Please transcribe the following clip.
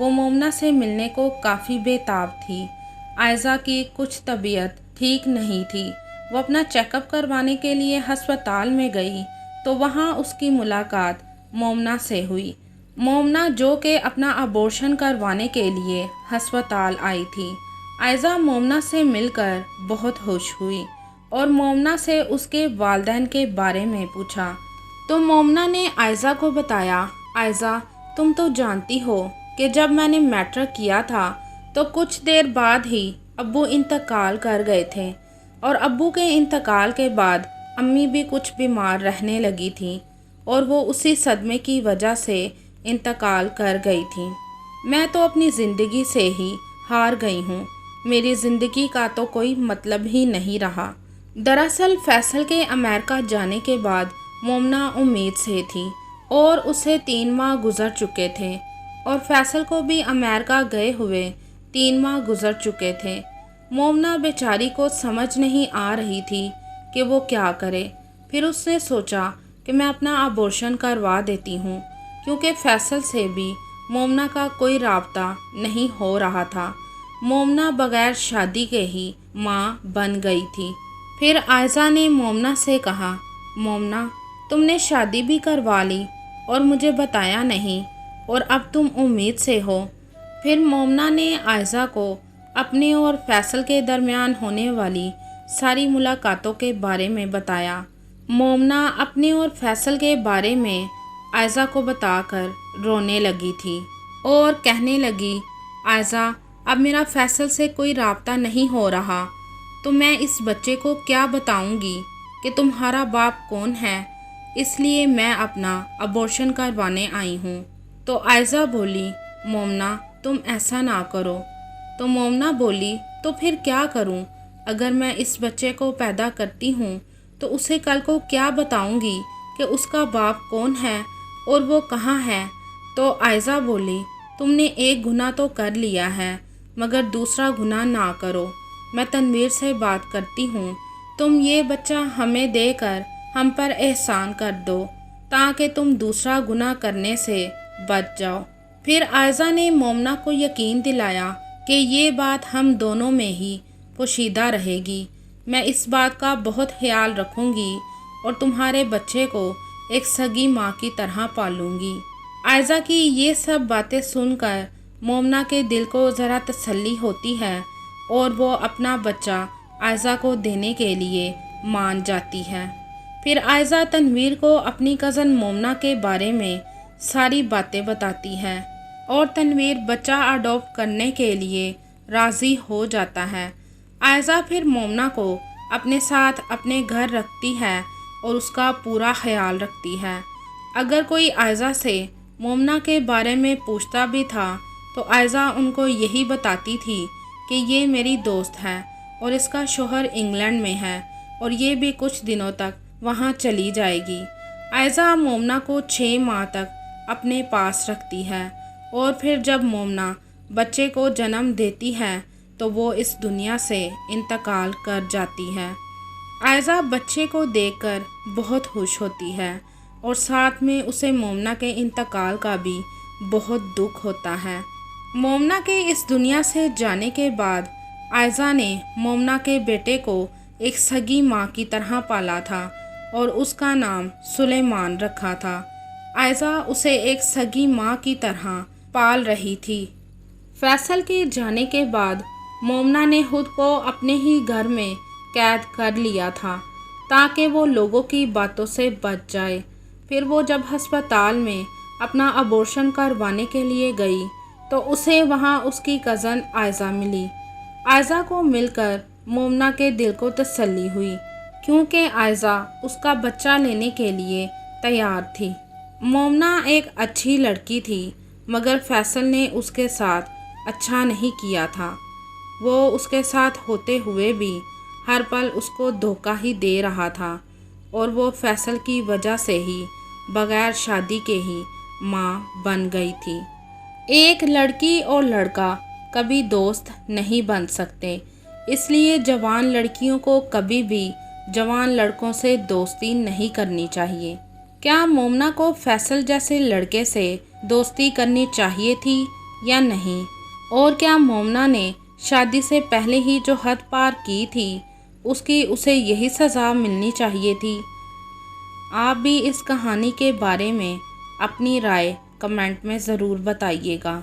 وہ مومنہ سے ملنے کو کافی بےتاب تھی۔ عائزہ کی کچھ طبیعت ٹھیک نہیں تھی۔ وہ اپنا چیک اپ کروانے کے لیے ہسپتال میں گئی تو وہاں اس کی ملاقات مومنہ سے ہوئی۔ مومنہ جو کہ اپنا ابورشن کروانے کے لیے ہسپتال آئی تھی۔ عائزہ مومنہ سے مل کر بہت خوش ہوئی اور مومنہ سے اس کے والدین کے بارے میں پوچھا تو مومنہ نے عائزہ کو بتایا، عائزہ تم تو جانتی ہو کہ جب میں نے میٹرک کیا تھا تو کچھ دیر بعد ہی ابو انتقال کر گئے تھے، اور ابو کے انتقال کے بعد امی بھی کچھ بیمار رہنے لگی تھیں اور وہ اسی صدمے کی وجہ سے انتقال کر گئی تھیں۔ میں تو اپنی زندگی سے ہی ہار گئی ہوں، میری زندگی کا تو کوئی مطلب ہی نہیں رہا۔ دراصل فیصل کے امریکہ جانے کے بعد مومنہ امید سے تھی اور اسے 3 ماہ گزر چکے تھے، اور فیصل کو بھی امریکہ گئے ہوئے 3 ماہ گزر چکے تھے۔ مومنہ بیچاری کو سمجھ نہیں آ رہی تھی کہ وہ کیا کرے۔ پھر اس نے سوچا کہ میں اپنا ابورشن کروا دیتی ہوں، کیونکہ فیصل سے بھی مومنہ کا کوئی رابطہ نہیں ہو رہا تھا۔ مومنہ بغیر شادی کے ہی ماں بن گئی تھی۔ پھر عائزہ نے مومنہ سے کہا، مومنہ تم نے شادی بھی کروا لی اور مجھے بتایا نہیں، اور اب تم امید سے ہو۔ پھر مومنہ نے عائزہ کو اپنے اور فیصل کے درمیان ہونے والی ساری ملاقاتوں کے بارے میں بتایا۔ مومنہ اپنے اور فیصل کے بارے میں عائزہ کو بتا کر رونے لگی تھی اور کہنے لگی، عائزہ اب میرا فیصل سے کوئی رابطہ نہیں ہو رہا، تو میں اس بچے کو کیا بتاؤں گی کہ تمہارا باپ کون ہے، اس لیے میں اپنا ابورشن کروانے آئی ہوں۔ تو عائزہ بولی، مومنہ تم ایسا نہ کرو۔ تو مومنہ بولی، تو پھر کیا کروں؟ اگر میں اس بچے کو پیدا کرتی ہوں تو اسے کل کو کیا بتاؤں گی کہ اس کا باپ کون ہے اور وہ کہاں ہے؟ تو عائزہ بولی، تم نے ایک گناہ تو کر لیا ہے، مگر دوسرا گناہ نہ کرو۔ میں تنویر سے بات کرتی ہوں، تم یہ بچہ ہمیں دے کر ہم پر احسان کر دو تاکہ تم دوسرا گناہ کرنے سے بچ جاؤ۔ پھر عائزہ نے مومنہ کو یقین دلایا کہ یہ بات ہم دونوں میں ہی پوشیدہ رہے گی، میں اس بات کا بہت خیال رکھوں گی اور تمہارے بچے کو ایک سگی ماں کی طرح پالوں گی۔ عائزہ کی یہ سب باتیں سن کر مومنہ کے دل کو ذرا تسلی ہوتی ہے اور وہ اپنا بچہ عائزہ کو دینے کے لیے مان جاتی ہے۔ پھر عائزہ تنویر کو اپنی کزن مومنہ کے بارے میں ساری باتیں بتاتی ہے اور تنویر بچہ اڈاپٹ کرنے کے لیے راضی ہو جاتا ہے۔ عائزہ پھر مومنہ کو اپنے ساتھ اپنے گھر رکھتی ہے اور اس کا پورا خیال رکھتی ہے۔ اگر کوئی عائزہ سے مومنہ کے بارے میں پوچھتا بھی تھا تو عائزہ ان کو یہی بتاتی تھی کہ یہ میری دوست ہے اور اس کا شوہر انگلینڈ میں ہے اور یہ بھی کچھ دنوں تک وہاں چلی جائے گی۔ عائزہ مومنہ کو 6 ماہ تک اپنے پاس رکھتی ہے اور پھر جب مومنہ بچے کو جنم دیتی ہے تو وہ اس دنیا سے انتقال کر جاتی ہے۔ عائزہ بچے کو دیکھ کر بہت خوش ہوتی ہے اور ساتھ میں اسے مومنہ کے انتقال کا بھی بہت دکھ ہوتا ہے۔ مومنہ کے اس دنیا سے جانے کے بعد عائزہ نے مومنہ کے بیٹے کو ایک سگی ماں کی طرح پالا تھا اور اس کا نام سلیمان رکھا تھا۔ عائزہ اسے ایک سگی ماں کی طرح پال رہی تھی۔ فیصل کے جانے کے بعد مومنہ نے خود کو اپنے ہی گھر میں قید کر لیا تھا تاکہ وہ لوگوں کی باتوں سے بچ جائے۔ پھر وہ جب ہسپتال میں اپنا ابورشن کروانے کے لیے گئی تو اسے وہاں اس کی کزن عائزہ ملی۔ عائزہ کو مل کر مومنہ کے دل کو تسلی ہوئی کیونکہ عائزہ اس کا بچہ لینے کے لیے تیار تھی۔ مومنہ ایک اچھی لڑکی تھی مگر فیصل نے اس کے ساتھ اچھا نہیں کیا تھا۔ وہ اس کے ساتھ ہوتے ہوئے بھی ہر پل اس کو دھوکہ ہی دے رہا تھا اور وہ فیصل کی وجہ سے ہی بغیر شادی کے ہی ماں بن گئی تھی۔ ایک لڑکی اور لڑکا کبھی دوست نہیں بن سکتے، اس لیے جوان لڑکیوں کو کبھی بھی جوان لڑکوں سے دوستی نہیں کرنی چاہیے۔ کیا مومنہ کو فیصل جیسے لڑکے سے دوستی کرنی چاہیے تھی یا نہیں؟ اور کیا مومنہ نے شادی سے پہلے ہی جو حد پار کی تھی اس کی اسے یہی سزا ملنی چاہیے تھی؟ آپ بھی اس کہانی کے بارے میں اپنی رائے کمنٹ میں ضرور بتائیے گا۔